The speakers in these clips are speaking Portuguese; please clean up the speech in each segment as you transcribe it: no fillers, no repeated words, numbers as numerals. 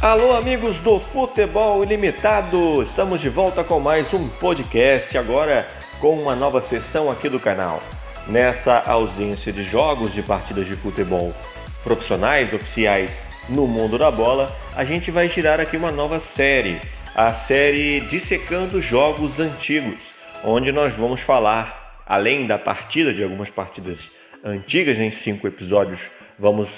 Alô, amigos do Futebol Ilimitado! Estamos de volta com mais um podcast, agora com uma nova sessão aqui do canal. Nessa ausência de jogos de partidas de futebol profissionais, oficiais no mundo da bola, a gente vai tirar aqui uma nova série, a série Dissecando Jogos Antigos, onde nós vamos falar, além da partida, de algumas partidas antigas, em 5 episódios, vamos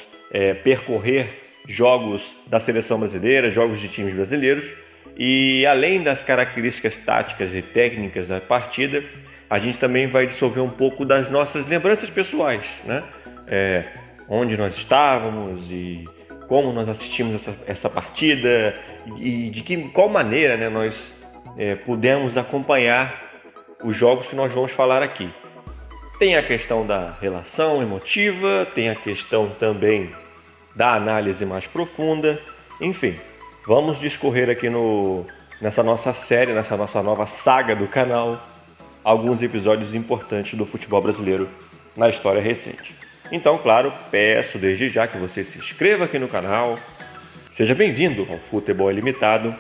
percorrer jogos da seleção brasileira, jogos de times brasileiros, e além das características táticas e técnicas da partida, a gente também vai dissolver um pouco das nossas lembranças pessoais, né? Onde nós estávamos e como nós assistimos essa partida e qual maneira, né, nós pudemos acompanhar os jogos que nós vamos falar aqui. Tem a questão da relação emotiva, tem a questão também da análise mais profunda, enfim, vamos discorrer aqui nessa nossa série, nessa nossa nova saga do canal, alguns episódios importantes do futebol brasileiro na história recente. Então, claro, peço desde já que você se inscreva aqui no canal, seja bem-vindo ao Futebol Ilimitado,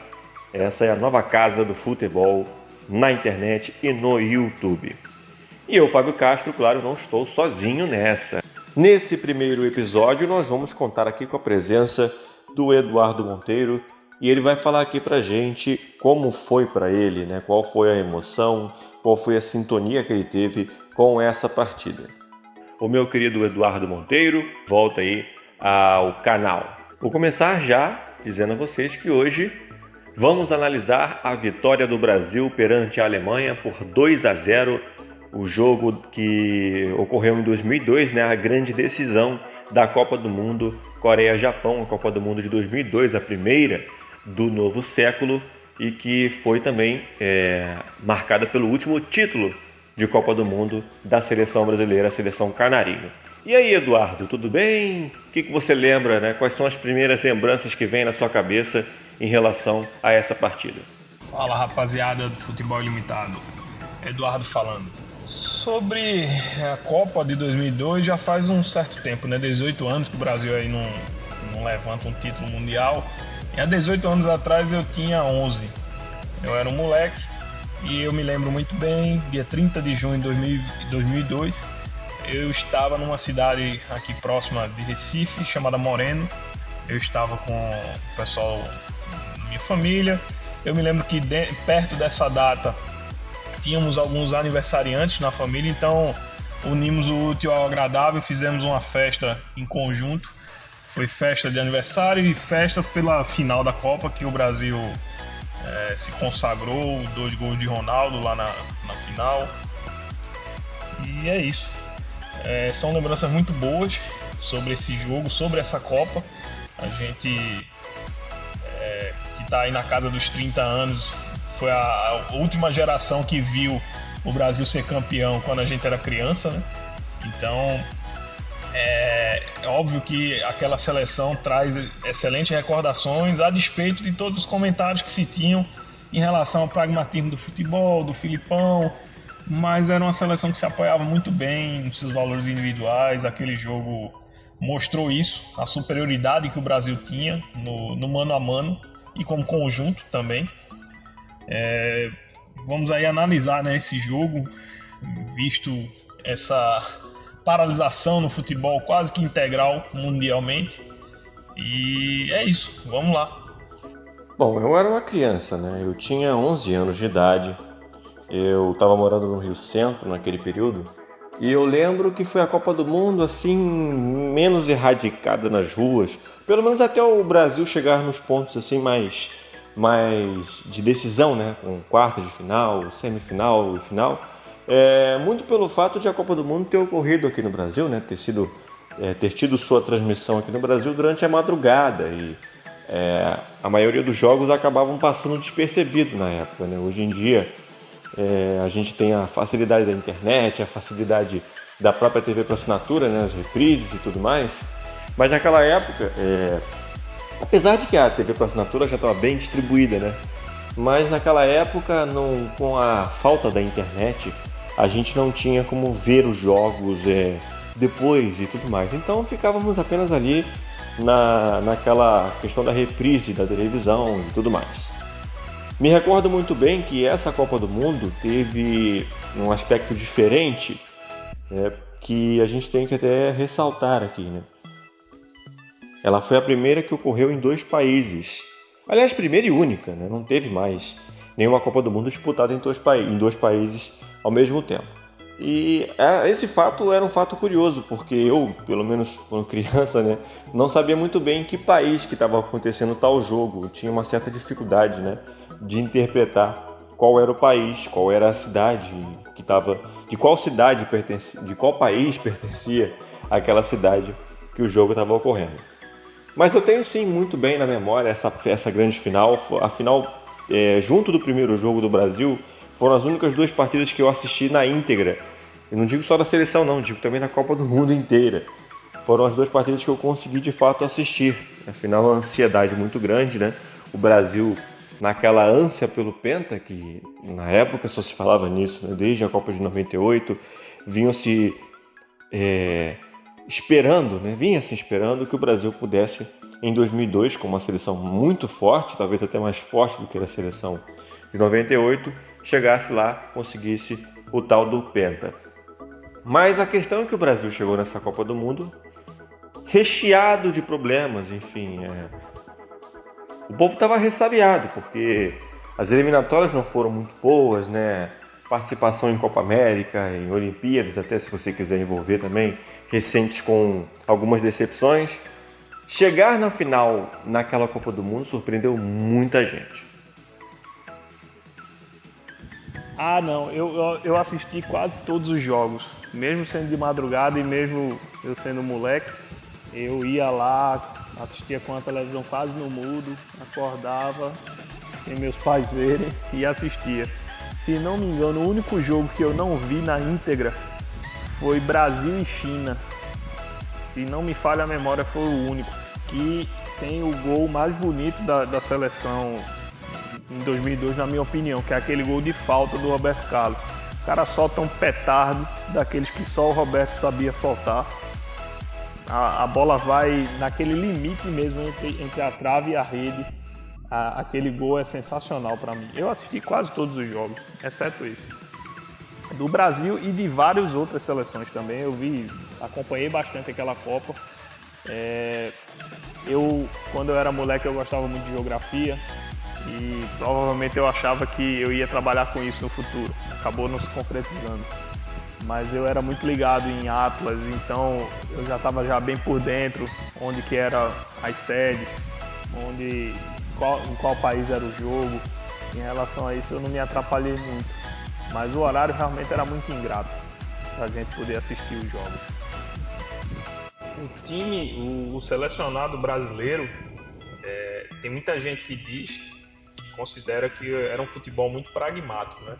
essa é a nova casa do futebol na internet e no YouTube. E eu, Fábio Castro, claro, não estou sozinho nessa. Nesse primeiro episódio, nós vamos contar aqui com a presença do Eduardo Monteiro e ele vai falar aqui pra gente como foi para ele, né? Qual foi a emoção, qual foi a sintonia que ele teve com essa partida. O meu querido Eduardo Monteiro, volta aí ao canal. Vou começar já dizendo a vocês que hoje vamos analisar a vitória do Brasil perante a Alemanha por 2-0, o jogo que ocorreu em 2002, né, a grande decisão da Copa do Mundo Coreia-Japão, a Copa do Mundo de 2002, a primeira do novo século e que foi também marcada pelo último título de Copa do Mundo da seleção brasileira, a seleção canarinho. E aí, Eduardo, tudo bem? O que você lembra, né? Quais são as primeiras lembranças que vêm na sua cabeça em relação a essa partida? Fala, rapaziada do Futebol Ilimitado, Eduardo falando. Sobre a Copa de 2002 já faz um certo tempo, né? 18 anos que o Brasil aí não levanta um título mundial. E há 18 anos atrás eu tinha 11. Eu era um moleque e eu me lembro muito bem, dia 30 de junho de 2002, eu estava numa cidade aqui próxima de Recife, chamada Moreno. Eu estava com o pessoal da minha família. Eu me lembro que perto dessa data tínhamos alguns aniversariantes na família, então unimos o útil ao agradável e fizemos uma festa em conjunto. Foi festa de aniversário e festa pela final da Copa, que o Brasil se consagrou, 2 gols de Ronaldo lá na final. E é isso. São lembranças muito boas sobre esse jogo, sobre essa Copa. A gente que está aí na casa dos 30 anos, foi a última geração que viu o Brasil ser campeão quando a gente era criança, né? Então, é óbvio que aquela seleção traz excelentes recordações a despeito de todos os comentários que se tinham em relação ao pragmatismo do futebol, do Filipão, mas era uma seleção que se apoiava muito bem nos seus valores individuais. Aquele jogo mostrou isso, a superioridade que o Brasil tinha no mano a mano e como conjunto também. Vamos aí analisar, né, esse jogo, visto essa paralisação no futebol quase que integral mundialmente. E é isso, vamos lá. Bom, eu era uma criança, né? Eu tinha 11 anos de idade. Eu estava morando no Rio Centro naquele período. E eu lembro que foi a Copa do Mundo assim, menos erradicada nas ruas. Pelo menos até o Brasil chegar nos pontos assim mais de decisão, né? Com quartas de final, semifinal e final. Muito pelo fato de a Copa do Mundo ter ocorrido aqui no Brasil, né? Ter tido sua transmissão aqui no Brasil durante a madrugada. E a maioria dos jogos acabavam passando despercebido na época, né? Hoje em dia a gente tem a facilidade da internet, a facilidade da própria TV por assinatura, né? As reprises e tudo mais. Mas naquela época, apesar de que a TV por assinatura já estava bem distribuída, né? Mas naquela época, com a falta da internet, a gente não tinha como ver os jogos depois e tudo mais. Então ficávamos apenas ali naquela questão da reprise da televisão e tudo mais. Me recordo muito bem que essa Copa do Mundo teve um aspecto diferente, que a gente tem que até ressaltar aqui, né? Ela foi a primeira que ocorreu em 2 países. Aliás, primeira e única, né? Não teve mais nenhuma Copa do Mundo disputada em 2 países ao mesmo tempo. E esse fato era um fato curioso, porque eu, pelo menos quando criança, né, não sabia muito bem em que país que estava acontecendo tal jogo. Eu tinha uma certa dificuldade, né, de interpretar qual era o país, qual era a cidade que estava, de qual cidade pertencia, de qual país pertencia aquela cidade que o jogo estava ocorrendo. Mas eu tenho sim muito bem na memória essa grande final. A final, junto do primeiro jogo do Brasil, foram as únicas 2 partidas que eu assisti na íntegra. Eu não digo só da seleção não, digo também na Copa do Mundo inteira. Foram as 2 partidas que eu consegui de fato assistir. Afinal, uma ansiedade muito grande, né? O Brasil, naquela ânsia pelo Penta, que na época só se falava nisso, né? Desde a Copa de 98, vinha-se esperando que o Brasil pudesse, em 2002, com uma seleção muito forte, talvez até mais forte do que a seleção de 98, chegasse lá, conseguisse o tal do Penta. Mas a questão é que o Brasil chegou nessa Copa do Mundo recheado de problemas, enfim. O povo estava ressabiado, porque as eliminatórias não foram muito boas, né? Participação em Copa América, em Olimpíadas, até se você quiser envolver também, recentes com algumas decepções. Chegar na final naquela Copa do Mundo surpreendeu muita gente. Ah, não, eu assisti quase todos os jogos, mesmo sendo de madrugada e mesmo eu sendo moleque, eu ia lá, assistia com a televisão quase no mudo, acordava, sem meus pais verem e assistia. Se não me engano, o único jogo que eu não vi na íntegra foi Brasil e China. Se não me falha a memória, foi o único. Que tem o gol mais bonito da seleção em 2002, na minha opinião, que é aquele gol de falta do Roberto Carlos. O cara solta um petardo daqueles que só o Roberto sabia soltar. A bola vai naquele limite mesmo entre a trave e a rede. Aquele gol é sensacional para mim. Eu assisti quase todos os jogos, exceto esse. Do Brasil e de várias outras seleções também. Acompanhei bastante aquela Copa. Quando eu era moleque, eu gostava muito de geografia e provavelmente eu achava que eu ia trabalhar com isso no futuro. Acabou não se concretizando. Mas eu era muito ligado em Atlas, então eu já estava bem por dentro, onde que eram as sedes, em qual país era o jogo. Em relação a isso eu não me atrapalhei muito, mas o horário realmente era muito ingrato para a gente poder assistir os jogos. O selecionado brasileiro, tem muita gente que considera que era um futebol muito pragmático, né?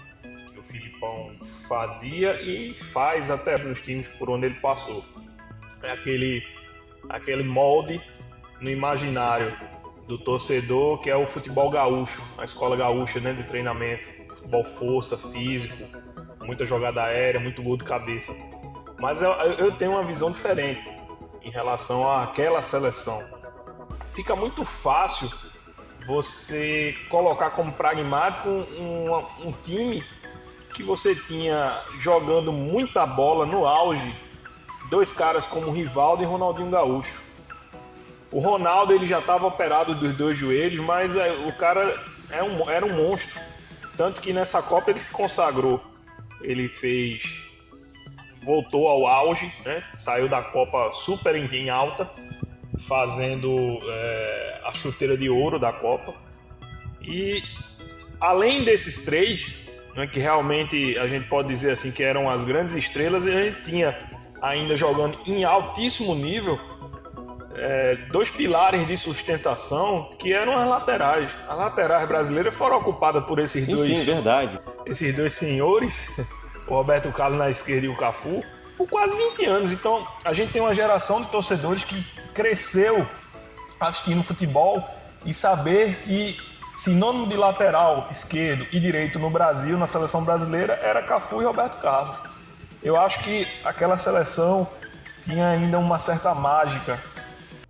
Que o Filipão fazia e faz até nos times por onde ele passou. É aquele molde no imaginário do torcedor, que é o futebol gaúcho, a escola gaúcha, né, de treinamento, futebol força, físico, muita jogada aérea, muito gol de cabeça. Mas eu tenho uma visão diferente em relação àquela seleção. Fica muito fácil você colocar como pragmático um time que você tinha jogando muita bola no auge, 2 caras como Rivaldo e Ronaldinho Gaúcho. O Ronaldo ele já estava operado dos 2 joelhos, mas o cara era um monstro. Tanto que nessa Copa ele se consagrou. Ele voltou ao auge, né? Saiu da Copa super em alta, fazendo a chuteira de ouro da Copa. E além desses 3, né, que realmente a gente pode dizer assim que eram as grandes estrelas, a gente tinha ainda jogando em altíssimo nível 2 pilares de sustentação que eram as laterais. As laterais brasileiras foram ocupadas por esses verdade. Esses 2 senhores, o Roberto Carlos na esquerda e o Cafu, por quase 20 anos. Então a gente tem uma geração de torcedores que cresceu assistindo futebol e saber que sinônimo de lateral esquerdo e direito no Brasil, na seleção brasileira, era Cafu e Roberto Carlos. Eu acho que aquela seleção tinha ainda uma certa mágica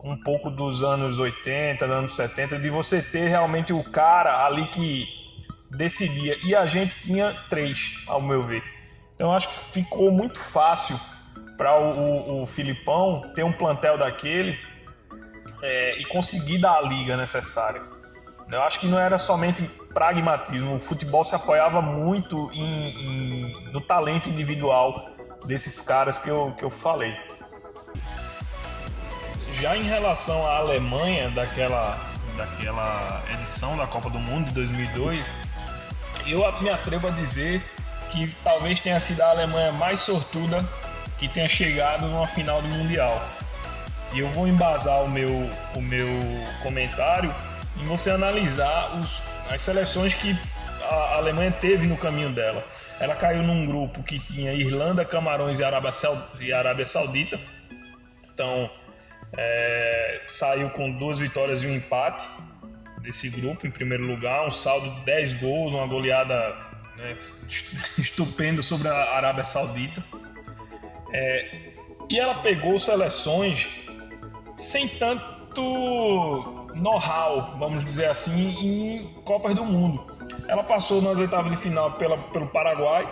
um pouco dos anos 80, anos 70, de você ter realmente o cara ali que decidia. E a gente tinha 3, ao meu ver. Então eu acho que ficou muito fácil para o Filipão ter um plantel daquele e conseguir dar a liga necessária. Eu acho que não era somente pragmatismo, o futebol se apoiava muito no talento individual desses caras que eu falei. Já em relação à Alemanha, daquela edição da Copa do Mundo de 2002, eu me atrevo a dizer que talvez tenha sido a Alemanha mais sortuda que tenha chegado numa final do Mundial. E eu vou embasar o meu comentário em você analisar as seleções que a Alemanha teve no caminho dela. Ela caiu num grupo que tinha Irlanda, Camarões e Arábia Saudita. Então, saiu com 2 vitórias e um empate desse grupo, em primeiro lugar. Um saldo de 10 gols, uma goleada estupenda sobre a Arábia Saudita. E ela pegou seleções sem tanto know-how, vamos dizer assim, em Copas do Mundo. Ela passou nas oitavas de final pelo Paraguai,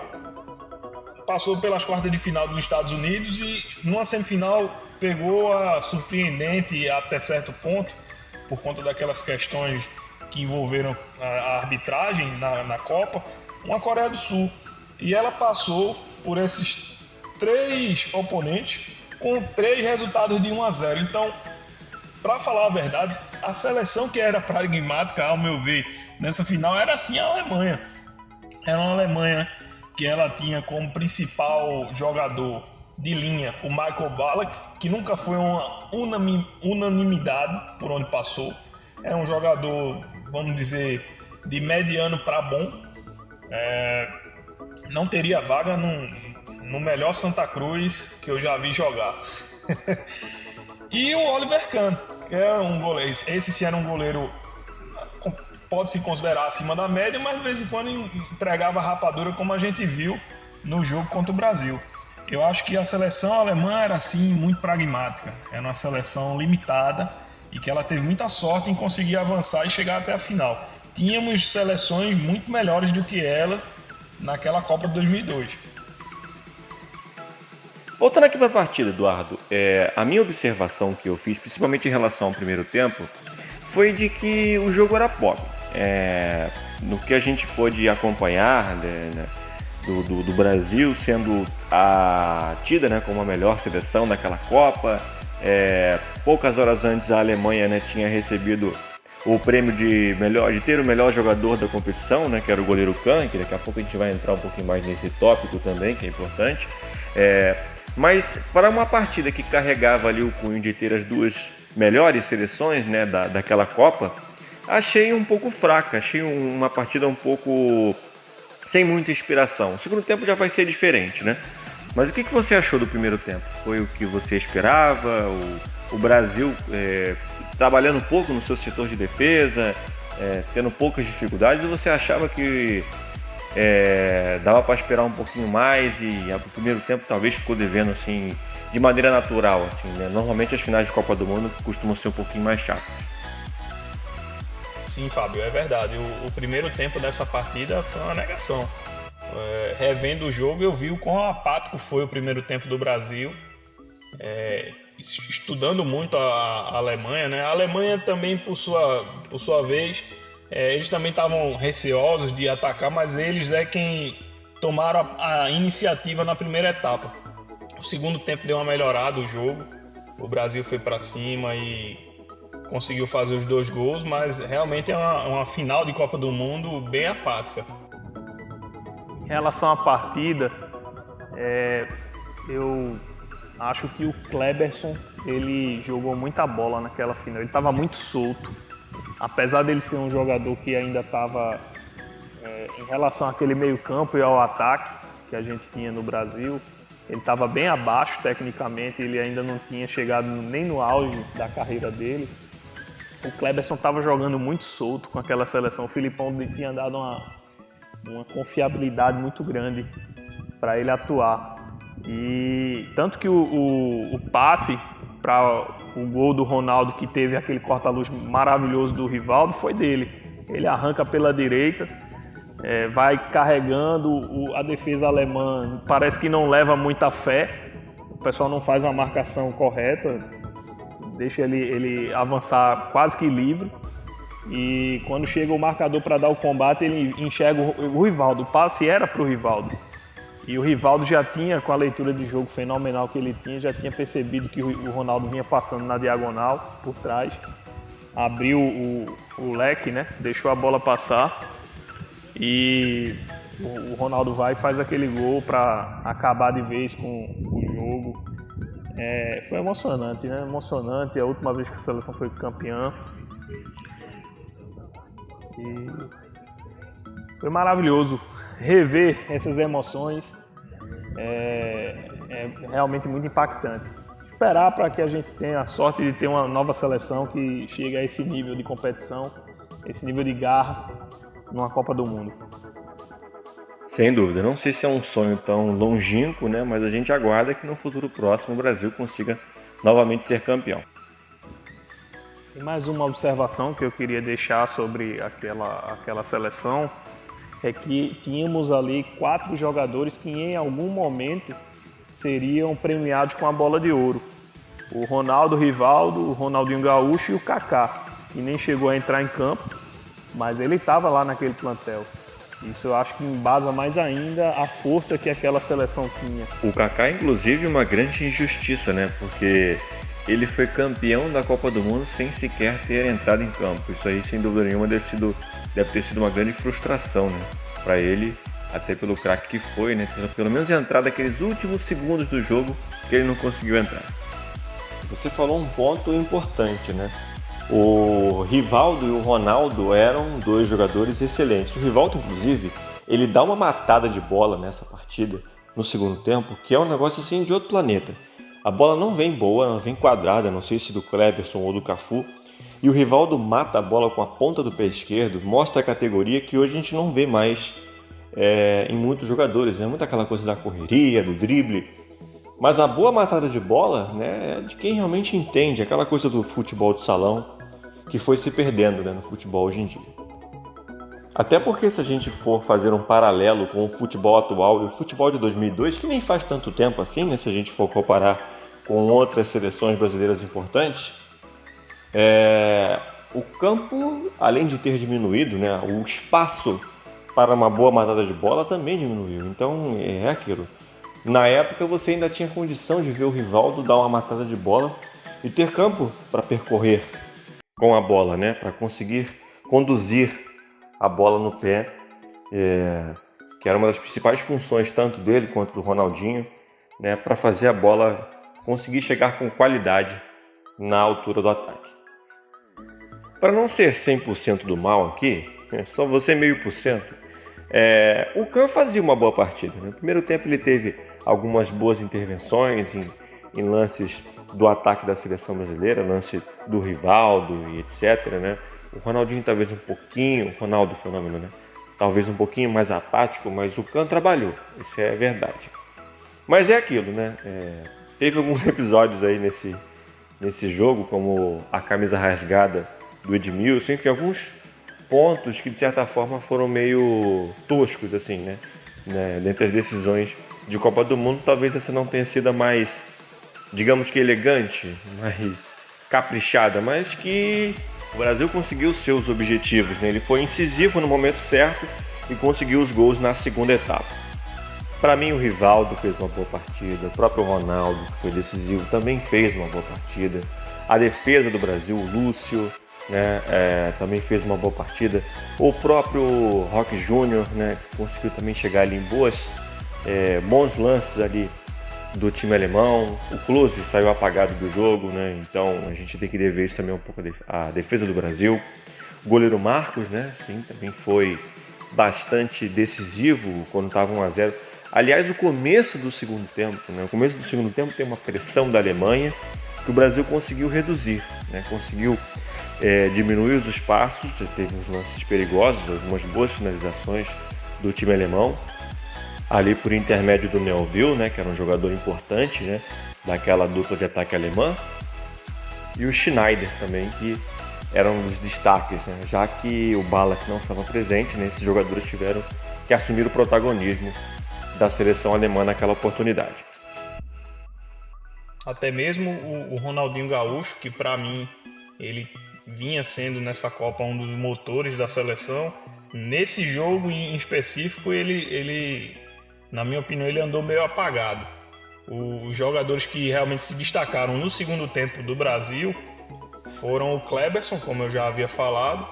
passou pelas quartas de final dos Estados Unidos e numa semifinal pegou a surpreendente até certo ponto, por conta daquelas questões que envolveram a arbitragem na Copa, uma Coreia do Sul. E ela passou por esses 3 oponentes com 3 resultados de 1-0. Então, para falar a verdade, a seleção que era pragmática, ao meu ver, nessa final era assim a Alemanha. Era uma Alemanha que ela tinha como principal jogador de linha o Michael Ballack, que nunca foi uma unanimidade por onde passou. É um jogador, vamos dizer, de mediano para bom. Não teria vaga no melhor Santa Cruz que eu já vi jogar. E o Oliver Kahn, que é um goleiro. Esse sim era um goleiro, pode se considerar acima da média, mas de vez em quando entregava rapadura, como a gente viu no jogo contra o Brasil. Eu acho que a seleção alemã era assim muito pragmática. Era uma seleção limitada e que ela teve muita sorte em conseguir avançar e chegar até a final. Tínhamos seleções muito melhores do que ela naquela Copa de 2002. Voltando aqui para a partida, Eduardo, a minha observação que eu fiz, principalmente em relação ao primeiro tempo, foi de que o jogo era pobre. No que a gente pôde acompanhar, né, do Brasil sendo tida, né, como a melhor seleção daquela Copa. Poucas horas antes a Alemanha, né, tinha recebido o prêmio de ter o melhor jogador da competição, né, que era o goleiro Kahn, que daqui a pouco a gente vai entrar um pouquinho mais nesse tópico também, que é importante. Mas para uma partida que carregava ali o cunho de ter as 2 melhores seleções, né, daquela Copa, achei um pouco fraca, achei uma partida um pouco sem muita inspiração. O segundo tempo já vai ser diferente, né? Mas o que você achou do primeiro tempo? Foi o que você esperava? O Brasil trabalhando um pouco no seu setor de defesa, tendo poucas dificuldades, ou você achava que dava para esperar um pouquinho mais e o primeiro tempo talvez ficou devendo assim, de maneira natural, assim, né? Normalmente as finais de Copa do Mundo costumam ser um pouquinho mais chatas. Sim, Fábio, é verdade. O primeiro tempo dessa partida foi uma negação. Revendo o jogo, eu vi o quão apático foi o primeiro tempo do Brasil. Estudando muito a Alemanha, né? A Alemanha também, por sua vez, eles também estavam receosos de atacar, mas eles quem tomaram a iniciativa na primeira etapa. O segundo tempo deu uma melhorada o jogo. O Brasil foi para cima e conseguiu fazer os 2 gols, mas realmente é uma final de Copa do Mundo bem apática. Em relação à partida, eu acho que o Kleberson, ele jogou muita bola naquela final. Ele estava muito solto, apesar dele ser um jogador que ainda estava em relação àquele meio campo e ao ataque que a gente tinha no Brasil. Ele estava bem abaixo tecnicamente, ele ainda não tinha chegado nem no auge da carreira dele. O Kleberson estava jogando muito solto com aquela seleção. O Filipão tinha dado uma confiabilidade muito grande para ele atuar. E tanto que o passe para o gol do Ronaldo, que teve aquele corta-luz maravilhoso do Rivaldo, foi dele. Ele arranca pela direita, vai carregando, a defesa alemã parece que não leva muita fé, o pessoal não faz uma marcação correta, deixa ele avançar quase que livre. E quando chega o marcador para dar o combate, ele enxerga o Rivaldo. O passe era para o Rivaldo. E o Rivaldo já tinha, com a leitura de jogo fenomenal que ele tinha, já tinha percebido que o Ronaldo vinha passando na diagonal, por trás. Abriu o leque, né? Deixou a bola passar. E o Ronaldo vai e faz aquele gol para acabar de vez com o jogo. Foi emocionante, né? Emocionante. A última vez que a seleção foi campeã. E foi maravilhoso rever essas emoções, é realmente muito impactante. Esperar para que a gente tenha a sorte de ter uma nova seleção que chegue a esse nível de competição, esse nível de garra numa Copa do Mundo. Sem dúvida, não sei se é um sonho tão longínquo, né? Mas a gente aguarda que no futuro próximo o Brasil consiga novamente ser campeão. E mais uma observação que eu queria deixar sobre aquela seleção é que tínhamos ali 4 jogadores que em algum momento seriam premiados com a bola de ouro. O Ronaldo, o Rivaldo, o Ronaldinho Gaúcho e o Kaká, que nem chegou a entrar em campo, mas ele estava lá naquele plantel. Isso eu acho que embasa mais ainda a força que aquela seleção tinha. O Kaká, inclusive, uma grande injustiça, né? Porque ele foi campeão da Copa do Mundo sem sequer ter entrado em campo. Isso aí, sem dúvida nenhuma, deve ter sido uma grande frustração, né? Para ele, até pelo craque que foi, né? Pelo menos entrar naqueles últimos segundos do jogo que ele não conseguiu entrar. Você falou um ponto importante, né? O Rivaldo e o Ronaldo eram 2 jogadores excelentes. O Rivaldo, inclusive, ele dá uma matada de bola nessa partida, no segundo tempo, que é um negócio assim de outro planeta. A bola não vem boa, não vem quadrada, não sei se do Cleberson ou do Cafu. E o Rivaldo mata a bola com a ponta do pé esquerdo, mostra a categoria que hoje a gente não vê mais em muitos jogadores. Né? Muito aquela coisa da correria, do drible. Mas a boa matada de bola, né, é de quem realmente entende, aquela coisa do futebol de salão que foi se perdendo, né, no futebol hoje em dia. Até porque se a gente for fazer um paralelo com o futebol atual e o futebol de 2002, que nem faz tanto tempo assim, né, se a gente for comparar com outras seleções brasileiras importantes, o campo, além de ter diminuído, né, o espaço para uma boa matada de bola também diminuiu. Então é aquilo. Na época você ainda tinha condição de ver o Rivaldo dar uma matada de bola e ter campo para percorrer com a bola, né, para conseguir conduzir a bola no pé, que era uma das principais funções tanto dele quanto do Ronaldinho, né, para fazer a bola conseguir chegar com qualidade na altura do ataque. Para não ser 100% do mal aqui, só você meio por cento, o Kahn fazia uma boa partida. Né? No primeiro tempo ele teve algumas boas intervenções em lances do ataque da seleção brasileira, lance do Rivaldo e etc. Né? O Ronaldinho talvez um pouquinho, o Ronaldo fenômeno, né? Talvez um pouquinho mais apático, mas o Kahn trabalhou, isso é verdade. Mas é aquilo, né? Teve alguns episódios aí nesse jogo, como a camisa rasgada do Edmilson, enfim, alguns pontos que de certa forma foram meio toscos, assim, né? Dentre as decisões de Copa do Mundo, talvez essa não tenha sido a mais, digamos que elegante, mais caprichada, mas que o Brasil conseguiu seus objetivos, né? Ele foi incisivo no momento certo e conseguiu os gols na segunda etapa. Para mim, o Rivaldo fez uma boa partida, o próprio Ronaldo, que foi decisivo, também fez uma boa partida. A defesa do Brasil, o Lúcio, né, também fez uma boa partida. O próprio Roque Júnior, né, conseguiu também chegar ali em bons lances ali do time alemão. O Klose saiu apagado do jogo, né, então a gente tem que dever isso também um pouco à defesa do Brasil. O goleiro Marcos, né, sim, também foi bastante decisivo quando estava 1-0. Aliás, o começo do segundo tempo, né, o começo do segundo tempo tem uma pressão da Alemanha que o Brasil conseguiu reduzir, né, conseguiu diminuir os espaços, teve uns lances perigosos, algumas boas finalizações do time alemão, ali por intermédio do Neuville, né, que era um jogador importante, né, daquela dupla de ataque alemã. e o Schneider também, que eram um dos destaques, né? Já que o Ballack não estava presente, né? Esses jogadores tiveram que assumir o protagonismo da seleção alemã naquela oportunidade. Até mesmo o Ronaldinho Gaúcho, que para mim ele vinha sendo nessa Copa um dos motores da seleção, nesse jogo em específico ele na minha opinião, ele andou meio apagado. Os jogadores que realmente se destacaram no segundo tempo do Brasil foram o Kleberson, como eu já havia falado,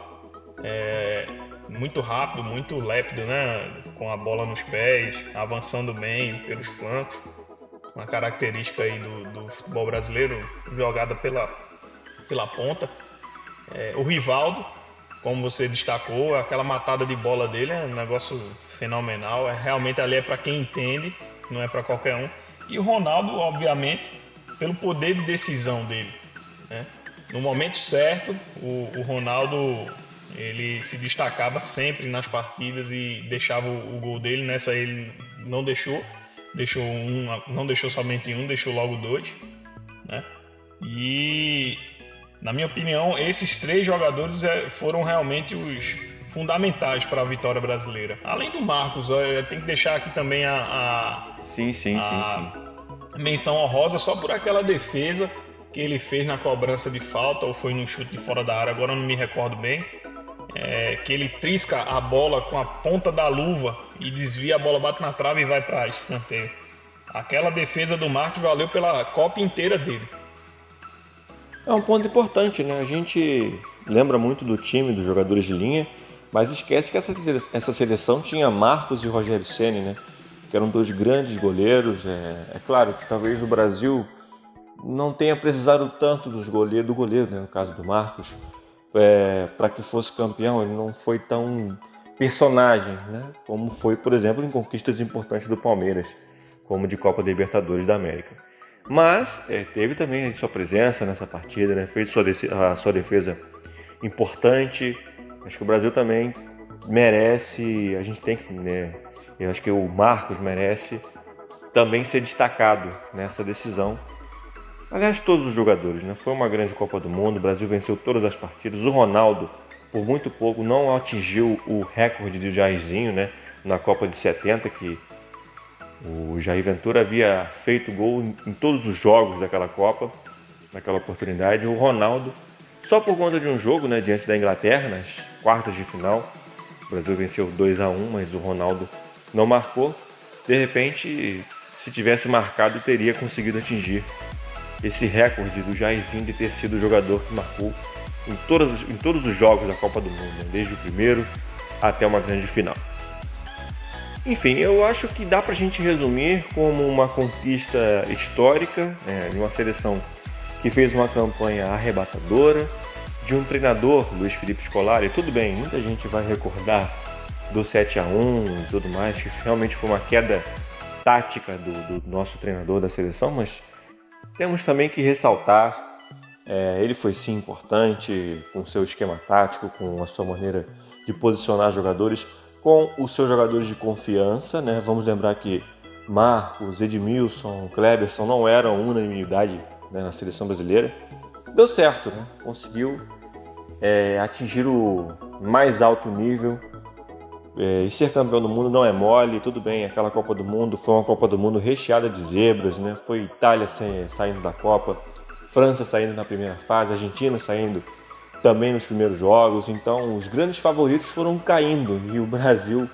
muito rápido, muito lépido, né? Com a bola nos pés, avançando bem pelos flancos, uma característica aí do futebol brasileiro, jogada pela ponta. O Rivaldo, como você destacou, aquela matada de bola dele é um negócio fenomenal, realmente ali é para quem entende, não é para qualquer um. E o Ronaldo, obviamente, pelo poder de decisão dele, né? No momento certo, o Ronaldo ele se destacava sempre nas partidas e deixava o gol dele. Nessa ele não deixou não deixou somente um, deixou logo dois, né? E na minha opinião, esses três jogadores foram realmente os fundamentais para a vitória brasileira. Além do Marcos, tem que deixar aqui também a menção honrosa só por aquela defesa que ele fez na cobrança de falta, ou foi no chute de fora da área, agora eu não me recordo bem, que ele trisca a bola com a ponta da luva e desvia, a bola bate na trave e vai para escanteio. Aquela defesa do Marcos valeu pela Copa inteira dele. É um ponto importante, né? A gente lembra muito do time, dos jogadores de linha, mas esquece que essa seleção tinha Marcos e Rogério Ceni, né? Que eram dois grandes goleiros. É claro que talvez o Brasil não tenha precisado tanto do goleiro, né? No caso do Marcos, para que fosse campeão. Ele não foi tão personagem, né? Como foi, por exemplo, em conquistas importantes do Palmeiras, como de Copa Libertadores da América. Mas teve também sua presença nessa partida, né? Fez a sua defesa importante. Acho que o Brasil também merece, a gente tem que, né? Eu acho que o Marcos merece também ser destacado nessa decisão. Aliás, todos os jogadores, né? Foi uma grande Copa do Mundo, o Brasil venceu todas as partidas. O Ronaldo, por muito pouco, não atingiu o recorde de Jairzinho, né? Na Copa de 70, que o Jair Ventura havia feito gol em todos os jogos daquela Copa, naquela oportunidade. O Ronaldo, só por conta de um jogo, né, diante da Inglaterra, nas quartas de final, o Brasil venceu 2-1, mas o Ronaldo não marcou. De repente, se tivesse marcado, teria conseguido atingir esse recorde do Jairzinho de ter sido o jogador que marcou em todos os jogos da Copa do Mundo, né, desde o primeiro até uma grande final. Enfim, eu acho que dá pra gente resumir como uma conquista histórica, de uma seleção que fez uma campanha arrebatadora, de um treinador, Luiz Felipe Scolari. Tudo bem, muita gente vai recordar do 7-1 e tudo mais, que realmente foi uma queda tática do nosso treinador da seleção, mas temos também que ressaltar, ele foi sim importante com o seu esquema tático, com a sua maneira de posicionar jogadores, com os seus jogadores de confiança, né? Vamos lembrar que Marcos, Edmilson, Kleberson não eram unanimidade, né, na seleção brasileira. Deu certo, né? Conseguiu atingir o mais alto nível. E ser campeão do mundo não é mole, tudo bem, aquela Copa do Mundo foi uma Copa do Mundo recheada de zebras, né? Foi Itália saindo da Copa, França saindo na primeira fase, Argentina saindo também nos primeiros jogos. Então os grandes favoritos foram caindo e o Brasil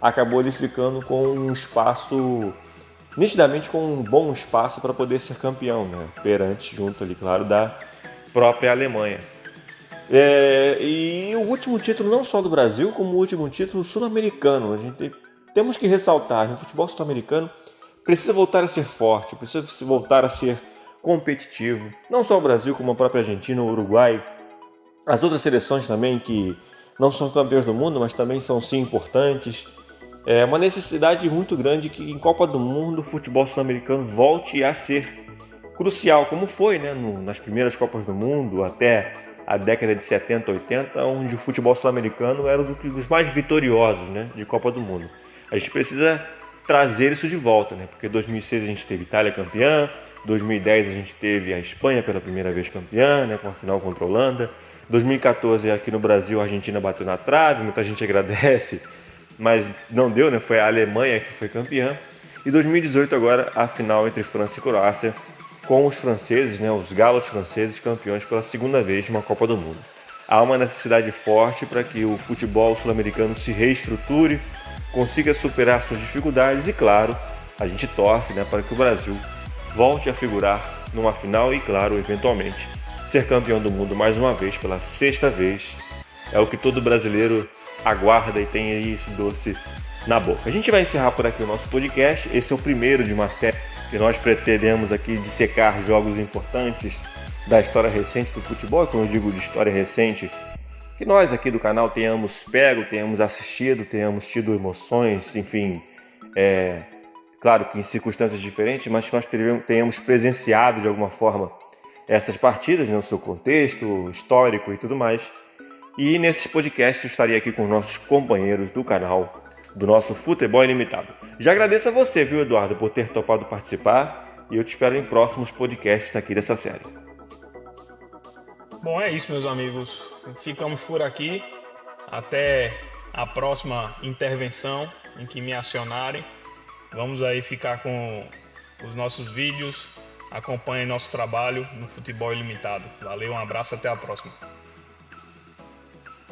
acabou ali ficando com um espaço, nitidamente com um bom espaço para poder ser campeão, né? Perante, junto ali, claro, da própria Alemanha. E o último título não só do Brasil, como o último título sul-americano. Temos que ressaltar, no futebol sul-americano precisa voltar a ser forte, precisa voltar a ser competitivo. Não só o Brasil, como a própria Argentina, o Uruguai, as outras seleções também que não são campeões do mundo, mas também são sim importantes. É uma necessidade muito grande que em Copa do Mundo o futebol sul-americano volte a ser crucial, como foi, né, nas primeiras Copas do Mundo, até a década de 70, 80, onde o futebol sul-americano era um dos mais vitoriosos, né, de Copa do Mundo. A gente precisa trazer isso de volta, né, porque em 2006 a gente teve Itália campeã, 2010 a gente teve a Espanha pela primeira vez campeã, né, com a final contra a Holanda. 2014 aqui no Brasil a Argentina bateu na trave, muita gente agradece, mas não deu, né? Foi a Alemanha que foi campeã. E 2018 agora a final entre França e Croácia, com os franceses, né, os galos franceses campeões pela segunda vez de uma Copa do Mundo. Há uma necessidade forte para que o futebol sul-americano se reestruture, consiga superar suas dificuldades e, claro, a gente torce, né, para que o Brasil volte a figurar numa final e, claro, eventualmente, ser campeão do mundo mais uma vez, pela sexta vez. É o que todo brasileiro aguarda e tem aí esse doce na boca. A gente vai encerrar por aqui o nosso podcast. Esse é o primeiro de uma série que nós pretendemos aqui dissecar jogos importantes da história recente do futebol. Quando eu digo de história recente, que nós aqui do canal tenhamos pego, tenhamos assistido, tenhamos tido emoções, enfim, claro que em circunstâncias diferentes, mas que nós tenhamos presenciado de alguma forma essas partidas, né, no seu contexto histórico e tudo mais. E nesses podcasts eu estaria aqui com os nossos companheiros do canal, do nosso Futebol Ilimitado. Já agradeço a você, viu, Eduardo, por ter topado participar, e eu te espero em próximos podcasts aqui dessa série. Bom, é isso, meus amigos. Ficamos por aqui. Até a próxima intervenção em que me acionarem. Vamos aí ficar com os nossos vídeos. Acompanhem nosso trabalho no Futebol Ilimitado. Valeu, um abraço, até a próxima.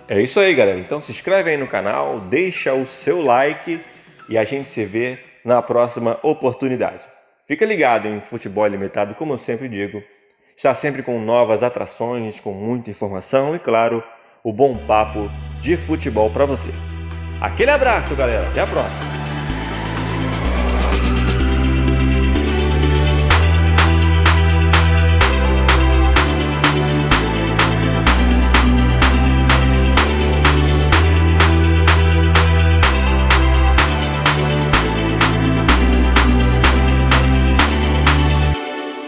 É isso aí, galera. Então se inscreve aí no canal, deixa o seu like e a gente se vê na próxima oportunidade. Fica ligado em Futebol Ilimitado, como eu sempre digo. Está sempre com novas atrações, com muita informação e, claro, o bom papo de futebol para você. Aquele abraço, galera. Até a próxima.